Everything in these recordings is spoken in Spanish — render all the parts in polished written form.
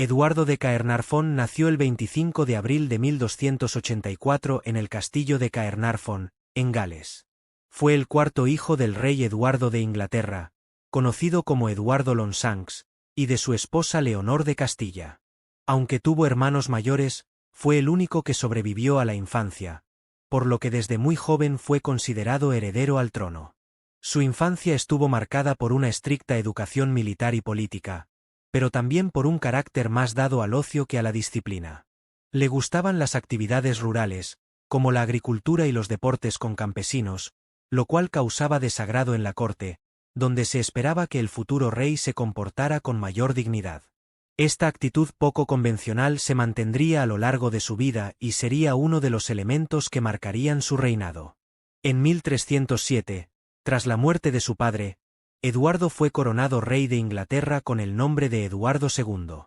Eduardo de Caernarfon nació el 25 de abril de 1284 en el castillo de Caernarfon, en Gales. Fue el cuarto hijo del rey Eduardo de Inglaterra, conocido como Eduardo Longshanks, y de su esposa Leonor de Castilla. Aunque tuvo hermanos mayores, fue el único que sobrevivió a la infancia, por lo que desde muy joven fue considerado heredero al trono. Su infancia estuvo marcada por una estricta educación militar y política, pero también por un carácter más dado al ocio que a la disciplina. Le gustaban las actividades rurales, como la agricultura y los deportes con campesinos, lo cual causaba desagrado en la corte, donde se esperaba que el futuro rey se comportara con mayor dignidad. Esta actitud poco convencional se mantendría a lo largo de su vida y sería uno de los elementos que marcarían su reinado. En 1307, tras la muerte de su padre, Eduardo fue coronado rey de Inglaterra con el nombre de Eduardo II.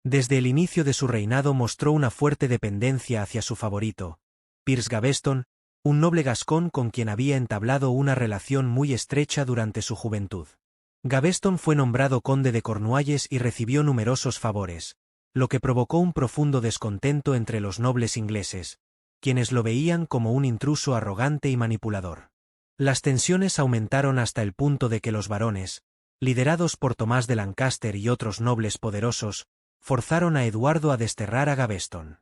Desde el inicio de su reinado mostró una fuerte dependencia hacia su favorito, Piers Gaveston, un noble gascón con quien había entablado una relación muy estrecha durante su juventud. Gaveston fue nombrado conde de Cornualles y recibió numerosos favores, lo que provocó un profundo descontento entre los nobles ingleses, quienes lo veían como un intruso arrogante y manipulador. Las tensiones aumentaron hasta el punto de que los barones, liderados por Tomás de Lancaster y otros nobles poderosos, forzaron a Eduardo a desterrar a Gaveston.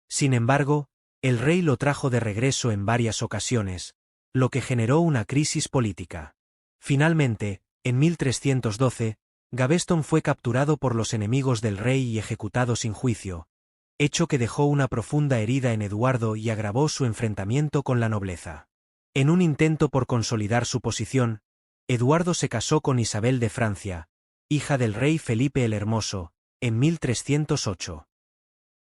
Sin embargo, el rey lo trajo de regreso en varias ocasiones, lo que generó una crisis política. Finalmente, en 1312, Gaveston fue capturado por los enemigos del rey y ejecutado sin juicio, hecho que dejó una profunda herida en Eduardo y agravó su enfrentamiento con la nobleza. En un intento por consolidar su posición, Eduardo se casó con Isabel de Francia, hija del rey Felipe el Hermoso, en 1308.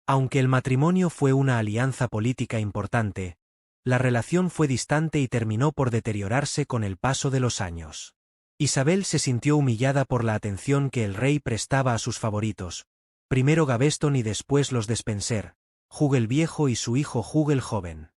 Aunque el matrimonio fue una alianza política importante, la relación fue distante y terminó por deteriorarse con el paso de los años. Isabel se sintió humillada por la atención que el rey prestaba a sus favoritos, primero Gaveston y después los Despenser, Hugh el Viejo y su hijo Hugh el Joven.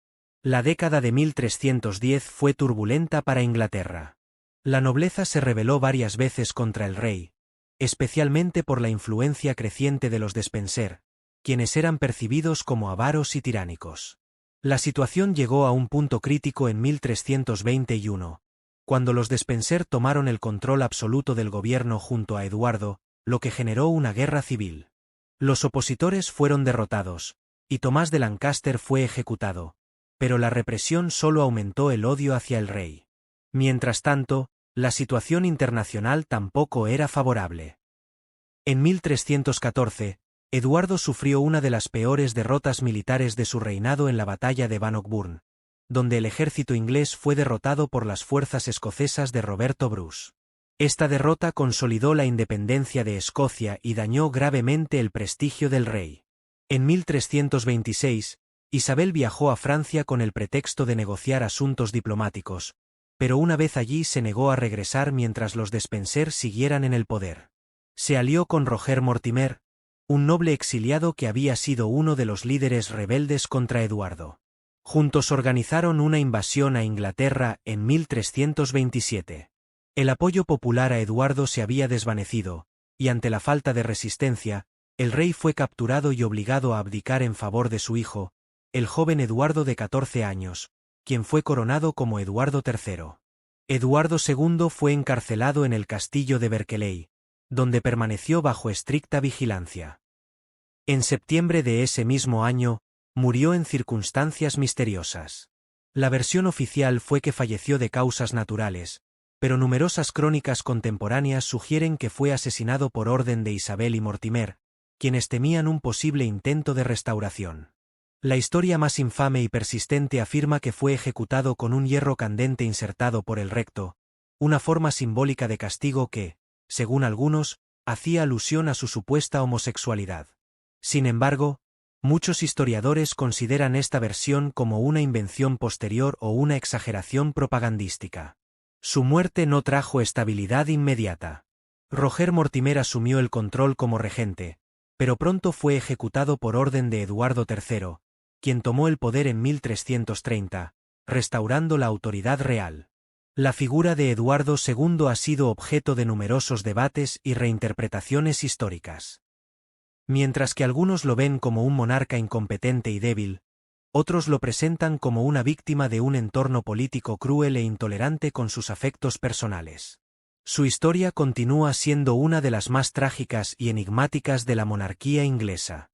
La década de 1310 fue turbulenta para Inglaterra. La nobleza se rebeló varias veces contra el rey, especialmente por la influencia creciente de los Despenser, quienes eran percibidos como avaros y tiránicos. La situación llegó a un punto crítico en 1321, cuando los Despenser tomaron el control absoluto del gobierno junto a Eduardo, lo que generó una guerra civil. Los opositores fueron derrotados, y Tomás de Lancaster fue ejecutado, pero la represión solo aumentó el odio hacia el rey. Mientras tanto, la situación internacional tampoco era favorable. En 1314, Eduardo sufrió una de las peores derrotas militares de su reinado en la batalla de Bannockburn, donde el ejército inglés fue derrotado por las fuerzas escocesas de Roberto Bruce. Esta derrota consolidó la independencia de Escocia y dañó gravemente el prestigio del rey. En 1326, Isabel viajó a Francia con el pretexto de negociar asuntos diplomáticos, pero una vez allí se negó a regresar mientras los Despenser siguieran en el poder. Se alió con Roger Mortimer, un noble exiliado que había sido uno de los líderes rebeldes contra Eduardo. Juntos organizaron una invasión a Inglaterra en 1327. El apoyo popular a Eduardo se había desvanecido, y ante la falta de resistencia, el rey fue capturado y obligado a abdicar en favor de su hijo, el joven Eduardo de 14 años, quien fue coronado como Eduardo III. Eduardo II fue encarcelado en el castillo de Berkeley, donde permaneció bajo estricta vigilancia. En septiembre de ese mismo año, murió en circunstancias misteriosas. La versión oficial fue que falleció de causas naturales, pero numerosas crónicas contemporáneas sugieren que fue asesinado por orden de Isabel y Mortimer, quienes temían un posible intento de restauración. La historia más infame y persistente afirma que fue ejecutado con un hierro candente insertado por el recto, una forma simbólica de castigo que, según algunos, hacía alusión a su supuesta homosexualidad. Sin embargo, muchos historiadores consideran esta versión como una invención posterior o una exageración propagandística. Su muerte no trajo estabilidad inmediata. Roger Mortimer asumió el control como regente, pero pronto fue ejecutado por orden de Eduardo III, quien tomó el poder en 1330, restaurando la autoridad real. La figura de Eduardo II ha sido objeto de numerosos debates y reinterpretaciones históricas. Mientras que algunos lo ven como un monarca incompetente y débil, otros lo presentan como una víctima de un entorno político cruel e intolerante con sus afectos personales. Su historia continúa siendo una de las más trágicas y enigmáticas de la monarquía inglesa.